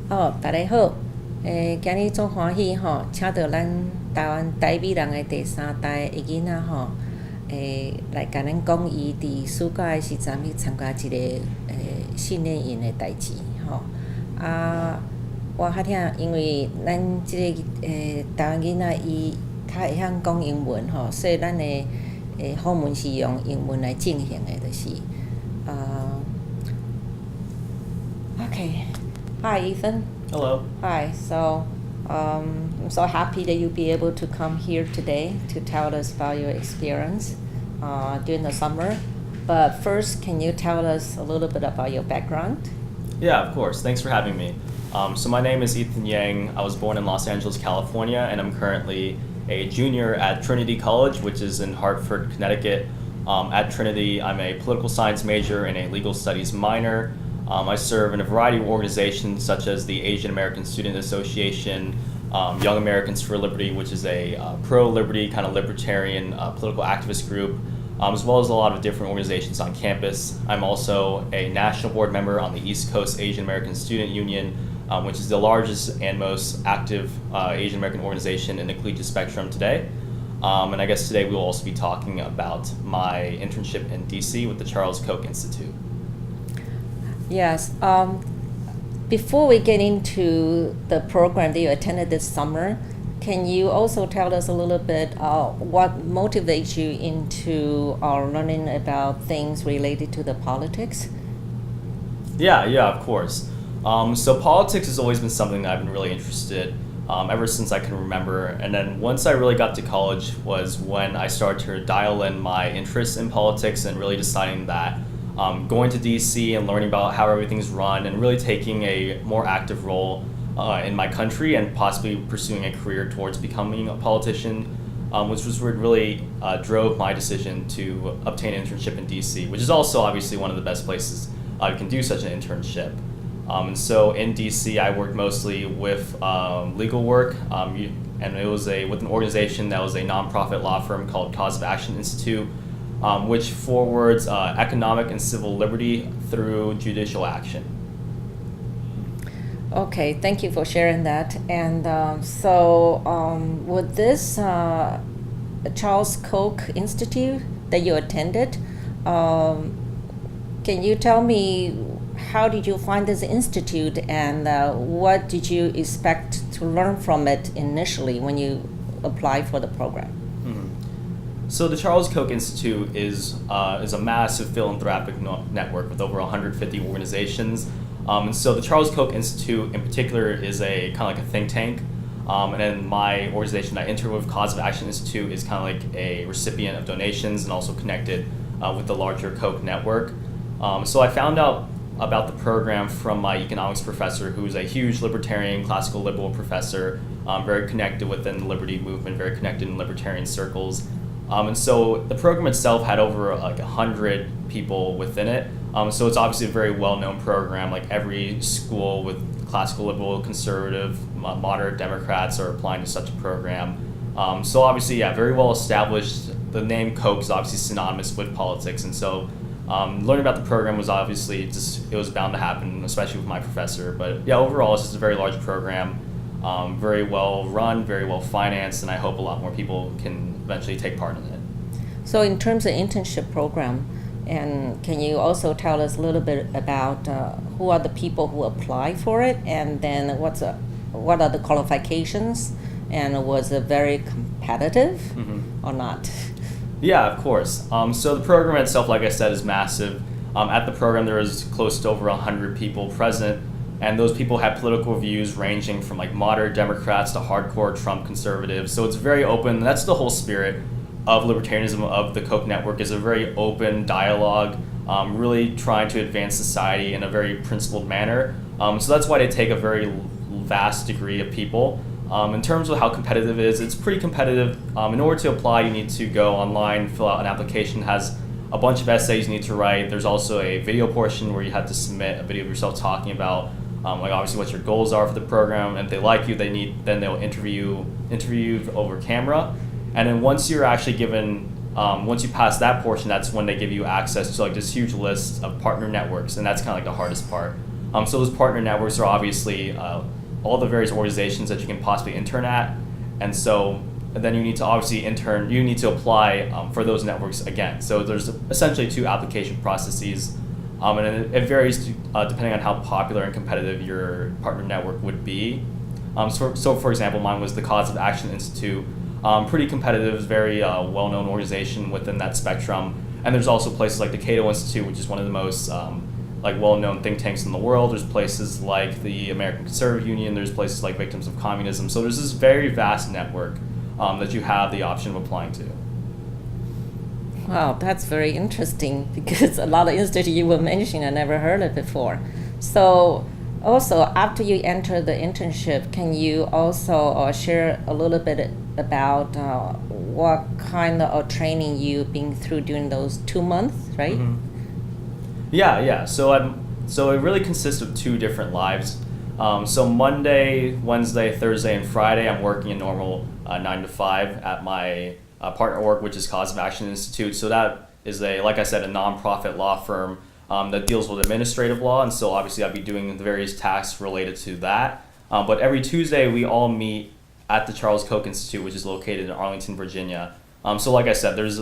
大家好，今日足欢喜吼，请到咱台湾台美人的第三代的囡仔吼，来甲咱讲伊伫暑假的时阵去参加一个训练营的代志吼。我较听，因为咱即个台湾囡仔伊较会晓讲英文吼，所以咱的访问是用英文来进行的，就是Okay. Hi, Ethan. Hello. Hi. So, I'm so happy that you'll be able to come here today to tell us about your experience during the summer. But first, can you tell us a little bit about your background? Yeah, of course. Thanks for having me. So my name is Ethan Yang. I was born in Los Angeles, California, and I'm currently a junior at Trinity College, which is in Hartford, Connecticut. At Trinity, I'm a political science major and a legal studies minor. I serve in a variety of organizations such as the Asian American Student Association, Young Americans for Liberty, which is a pro-liberty kind of libertarian political activist group, as well as a lot of different organizations on campus. I'm also a national board member on the East Coast Asian American Student Union, which is the largest and most active Asian American organization in the collegiate spectrum today. And I guess today we will also be talking about my internship in DC with the Charles Koch Institute. Yes. Before we get into the program that you attended this summer, can you also tell us a little bit what motivates you into learning about things related to the politics? Yeah, of course. So politics has always been something that I've been really interested ever since I can remember. And then once I really got to college was when I started to dial in my interest in politics and really deciding that going to DC and learning about how everything's run and really taking a more active role in my country and possibly pursuing a career towards becoming a politician, which was what really drove my decision to obtain an internship in DC, which is also obviously one of the best places you can do such an internship. And so in DC, I worked mostly with legal work, and it was with an organization that was a nonprofit law firm called Cause of Action Institute, which forwards economic and civil liberty through judicial action. Okay, thank you for sharing that. And so with this Charles Koch Institute that you attended, can you tell me how did you find this institute and what did you expect to learn from it initially when you applied for the program? So the Charles Koch Institute is a massive philanthropic network with over 150 organizations. And so the Charles Koch Institute in particular is a kind of like a think tank. And then my organization I entered with, Cause of Action Institute, is kind of like a recipient of donations and also connected with the larger Koch network. So I found out about the program from my economics professor, who's a huge libertarian, classical liberal professor, very connected within the liberty movement, very connected in libertarian circles. And so the program itself had over like 100 people within it. So it's obviously a very well-known program. Like every school with classical liberal, conservative, moderate Democrats are applying to such a program. So obviously, yeah, very well established. The name Koch is obviously synonymous with politics. And so learning about the program was obviously it was bound to happen, especially with my professor. But yeah, overall, it's just a very large program. Very well run, very well financed, and I hope a lot more people can eventually take part in it. So in terms of internship program, and can you also tell us a little bit about who are the people who apply for it, and then what are the qualifications, and was it very competitive or not? Yeah, of course. So the program itself, like I said, is massive. At the program, there is close to over 100 people present. And those people have political views ranging from like moderate Democrats to hardcore Trump conservatives. So it's very open. That's the whole spirit of libertarianism of the Koch network, is a very open dialogue, really trying to advance society in a very principled manner. So that's why they take a very vast degree of people. In terms of how competitive it is, it's pretty competitive. In order to apply, you need to go online, fill out an application, has a bunch of essays you need to write. There's also a video portion where you have to submit a video of yourself talking about like obviously what your goals are for the program, and if they like you, then they'll interview you over camera. And then once you're actually given, once you pass that portion, that's when they give you access to like this huge list of partner networks, and that's kind of like the hardest part. So those partner networks are obviously all the various organizations that you can possibly intern at, and then you need to obviously you need to apply for those networks again. So there's essentially 2 application processes, and it varies depending on how popular and competitive your partner network would be. So for example, mine was the Cause of Action Institute, pretty competitive, very well-known organization within that spectrum. And there's also places like the Cato Institute, which is one of the most well-known think tanks in the world. There's places like the American Conservative Union. There's places like Victims of Communism. So there's this very vast network that you have the option of applying to. Wow, that's very interesting because a lot of institutes you were mentioning I never heard of before. So also, after you enter the internship, can you also share a little bit about what kind of training you've been through during those 2 months, right? Mm-hmm. Yeah. So it really consists of 2 different lives. So Monday, Wednesday, Thursday, and Friday, I'm working a normal 9 to 5 at my partner org, which is Cause of Action Institute. So that is like I said, a nonprofit law firm that deals with administrative law, and so obviously I'll be doing the various tasks related to that. But every Tuesday we all meet at the Charles Koch Institute, which is located in Arlington, Virginia. So like I said, there's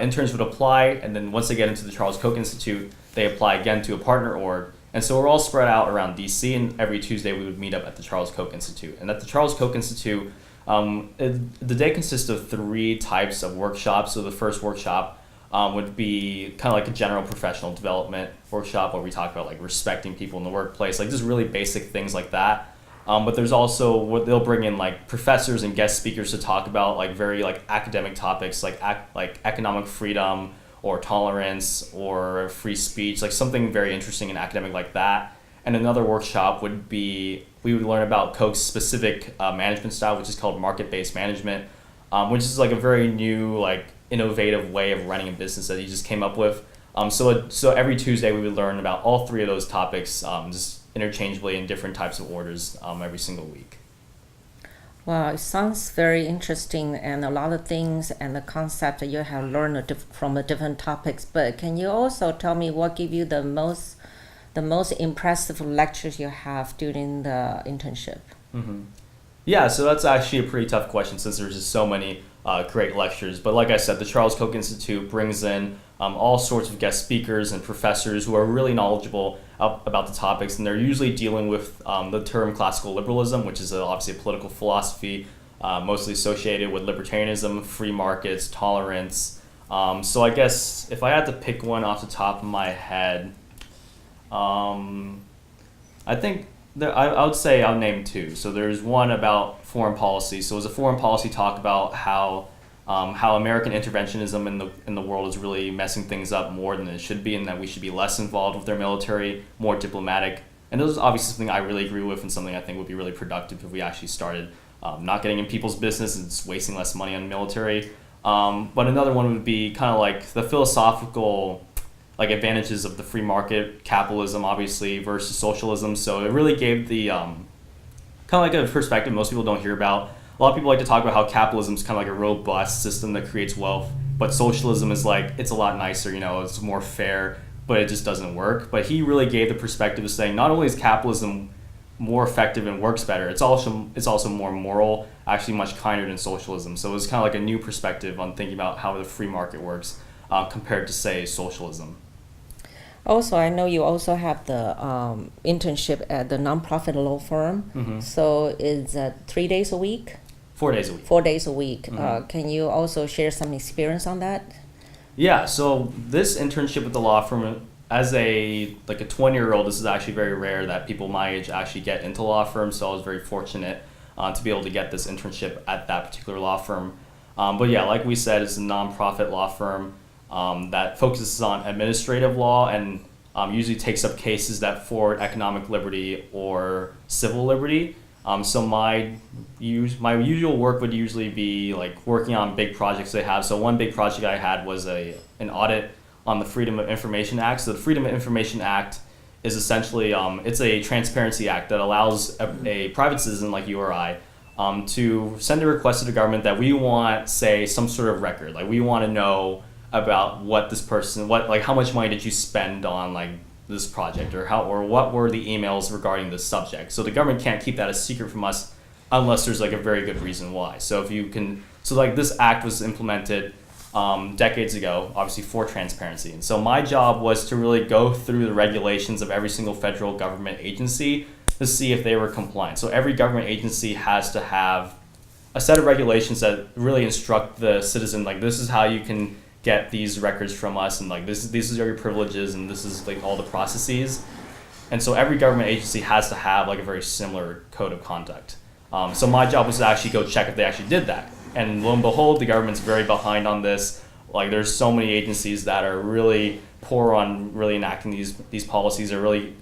interns would apply, and then once they get into the Charles Koch Institute, they apply again to a partner org. And so we're all spread out around DC, and every Tuesday we would meet up at the Charles Koch Institute. And at the Charles Koch Institute, the day consists of 3 types of workshops. So the first workshop would be kind of like a general professional development workshop where we talk about like respecting people in the workplace, like just really basic things like that. But there's also what they'll bring in like professors and guest speakers to talk about like very like academic topics like economic freedom or tolerance or free speech, like something very interesting and academic like that. And another workshop would be, we would learn about Koch's specific management style, which is called market-based management, which is like a very new, like innovative way of running a business that he just came up with. So every Tuesday we would learn about all 3 of those topics, just interchangeably in different types of orders every single week. Wow, it sounds very interesting, and a lot of things and the concept that you have learned from the different topics. But can you also tell me what gave you the most impressive lectures you have during the internship? Mm-hmm. Yeah, so that's actually a pretty tough question since there's just so many great lectures. But like I said, the Charles Koch Institute brings in all sorts of guest speakers and professors who are really knowledgeable about the topics, and they're usually dealing with the term classical liberalism, which is obviously a political philosophy mostly associated with libertarianism, free markets, tolerance. So I guess if I had to pick one off the top of my head, I think I would say I'll name 2. So there's one about foreign policy. So it was a foreign policy talk about how American interventionism in the world is really messing things up more than it should be, and that we should be less involved with their military, more diplomatic. And this is obviously something I really agree with, and something I think would be really productive if we actually started not getting in people's business and just wasting less money on military. But another one would be kind of like the philosophical like advantages of the free market, capitalism obviously versus socialism. So it really gave the kind of like a perspective most people don't hear about. A lot of people like to talk about how capitalism is kind of like a robust system that creates wealth, but socialism is like, it's a lot nicer, it's more fair, but it just doesn't work. But he really gave the perspective of saying not only is capitalism more effective and works better, it's also more moral, actually much kinder than socialism. So it was kind of like a new perspective on thinking about how the free market works compared to, say, socialism. Also, I know you also have the internship at the nonprofit law firm. Mm-hmm. So it's 3 days a week? 4 days a week. 4 days a week. Mm-hmm. Can you also share some experience on that? Yeah, so this internship with the law firm, as a 20-year-old, this is actually very rare that people my age actually get into law firms. So I was very fortunate to be able to get this internship at that particular law firm. But yeah, like we said, it's a nonprofit law firm that focuses on administrative law and usually takes up cases that forward economic liberty or civil liberty. So my usual work would usually be like working on big projects they have. So one big project I had was an audit on the Freedom of Information Act. So the Freedom of Information Act is essentially it's a transparency act that allows a private citizen like you or I to send a request to the government that we want, say, some sort of record. Like we want to know about what this person, how much money did you spend on this project, or what were the emails regarding this subject. So the government can't keep that a secret from us unless there's like a very good reason why. So if you can, so like this act was implemented decades ago, obviously for transparency. And so my job was to really go through the regulations of every single federal government agency to see if they were compliant. So every government agency has to have a set of regulations that really instruct the citizen, like this is how you can get these records from us, and like these are your privileges, and this is like all the processes. And so every government agency has to have like a very similar code of conduct. So my job was to actually go check if they actually did that. And lo and behold, the government's very behind on this. Like there's so many agencies that are really poor on really enacting these policies, or really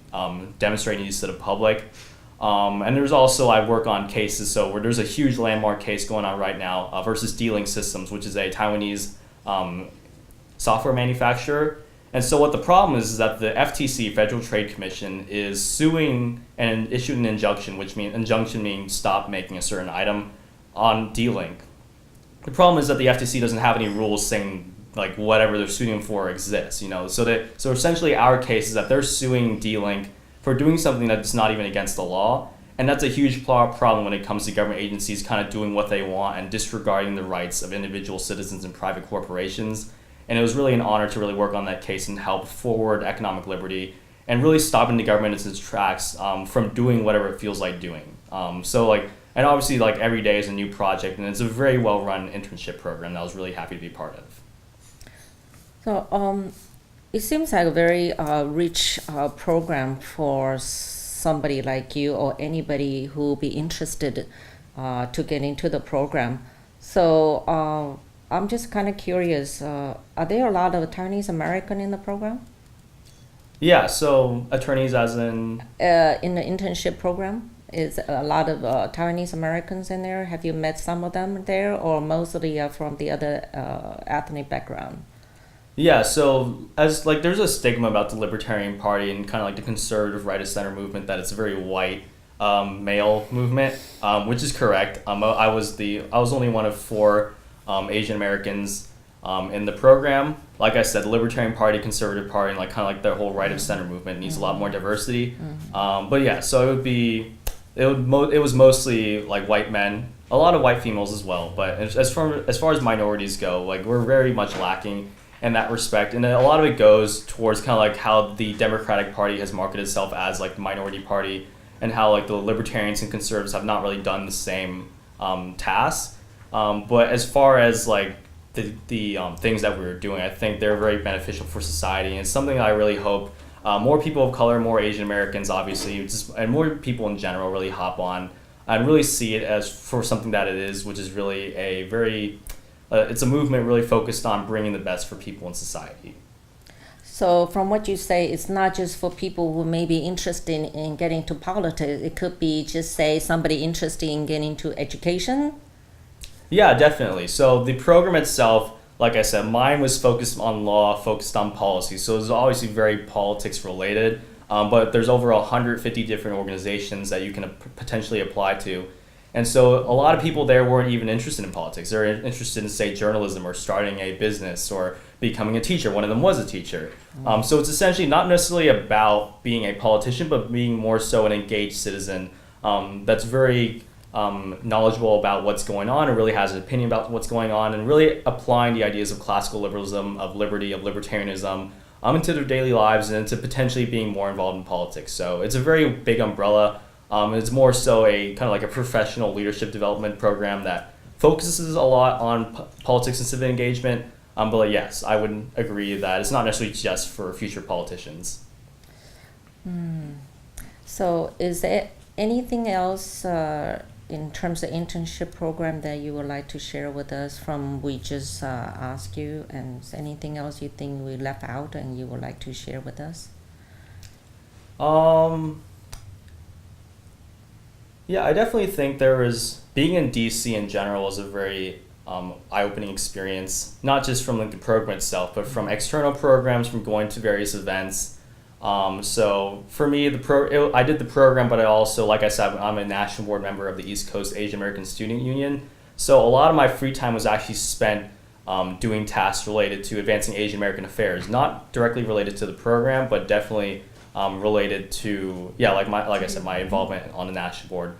demonstrating these to the public. And there's also, I work on cases, so where there's a huge landmark case going on right now versus D-Link Systems, which is a Taiwanese software manufacturer. And so what the problem is that the FTC, Federal Trade Commission, is suing and issued an injunction, which injunction means stop making a certain item on D-Link. The problem is that the FTC doesn't have any rules saying like whatever they're suing for exists, So essentially our case is that they're suing D-Link for doing something that's not even against the law. And that's a huge problem when it comes to government agencies kind of doing what they want and disregarding the rights of individual citizens and private corporations. And it was really an honor to really work on that case and help forward economic liberty and really stopping the government in its tracks from doing whatever it feels like doing. And obviously like every day is a new project, and it's a very well-run internship program that I was really happy to be part of. So it seems like a very rich program for somebody like you or anybody who will be interested to get into the program. So I'm just kind of curious, are there a lot of attorneys American in the program? Yeah, so attorneys as in? In the internship program, is a lot of Taiwanese Americans in there? Have you met some of them there, or mostly from the other ethnic background? Yeah, so as like there's a stigma about the Libertarian Party and kind of like the conservative right of center movement that it's a very white male movement, which is correct. I was only one of 4 Asian Americans in the program. Like I said, the Libertarian Party, Conservative Party, and like kind of like their whole right of center movement needs a lot more diversity. But yeah, so it was mostly like white men, a lot of white females as well. But as far as minorities go, like we're very much lacking in that respect, and a lot of it goes towards kind of like how the Democratic Party has marketed itself as like the minority party, and how like the libertarians and conservatives have not really done the same tasks. But as far as like the things that we were doing, I think they're very beneficial for society, and it's something I really hope more people of color, more Asian Americans, obviously, and more people in general really hop on and really see it as for something that it is, which is really a very it's a movement really focused on bringing the best for people in society. So from what you say, it's not just for people who may be interested in getting to politics. It could be just say somebody interested in getting to education. Yeah, definitely. So the program itself, like I said, mine was focused on law, focused on policy. So it's obviously very politics related, but there's over 150 different organizations that you can potentially apply to. And so a lot of people there weren't even interested in politics. They're interested in, say, journalism or starting a business or becoming a teacher. One of them was a teacher. So it's essentially not necessarily about being a politician, but being more so an engaged citizen that's very knowledgeable about what's going on and really has an opinion about what's going on, and really applying the ideas of classical liberalism, of liberty, of libertarianism into their daily lives and into potentially being more involved in politics. So it's a very big umbrella. It's more so a kind of like a professional leadership development program that focuses a lot on politics and civic engagement. But yes, I would agree that it's not necessarily just for future politicians. So is there anything else in terms of internship program that you would like to share with us from we just asked you, and anything else you think we left out and you would like to share with us? Yeah, I definitely think being in DC in general is a very eye-opening experience, not just from like the program itself, but from external programs, from going to various events. So for me, I did the program, but I also, like I said, I'm a national board member of the East Coast Asian American Student Union. So a lot of my free time was actually spent doing tasks related to advancing Asian American affairs, not directly related to the program, but definitely related to like I said, my involvement on the national board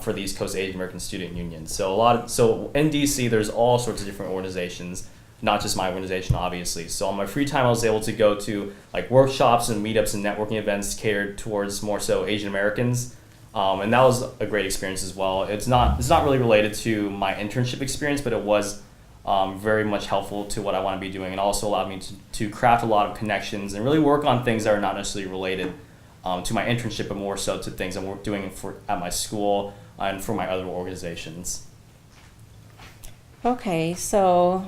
for the East Coast Asian American Student Union. So in DC, there's all sorts of different organizations, not just my organization, obviously. So on my free time, I was able to go to like workshops and meetups and networking events catered towards more so Asian Americans, and that was a great experience as well. It's not really related to my internship experience, but it was very much helpful to what I want to be doing, and also allowed me to craft a lot of connections and really work on things that are not necessarily related to my internship, but more so to things I'm doing at my school and for my other organizations. Okay, so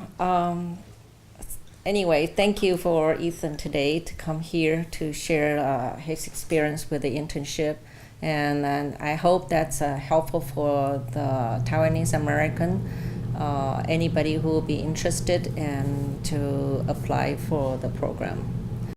anyway, thank you for Ethan today to come here to share his experience with the internship, and I hope that's helpful for the Taiwanese American, anybody who will be interested and to apply for the program.